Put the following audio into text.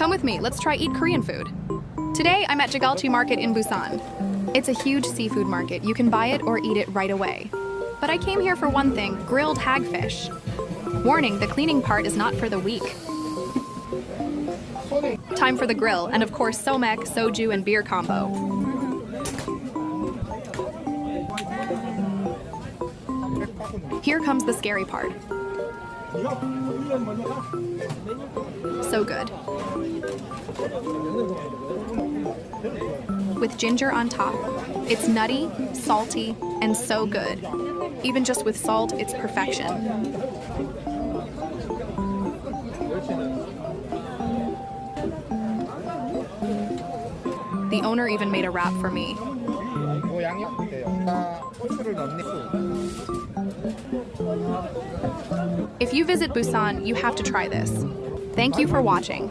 Come with me, let's try eat Korean food. Today, I'm at Jagalchi Market in Busan. It's a huge seafood market. You can buy it or eat it right away. But I came here for one thing, grilled hagfish. Warning, the cleaning part is not for the weak. Time for the grill, and of course somek, soju, and beer combo. Here comes the scary part. So good. With ginger on top. It's nutty, salty, and so good. Even just with salt, it's perfection. The owner even made a wrap for me. If you visit Busan, you have to try this. Thank you for watching.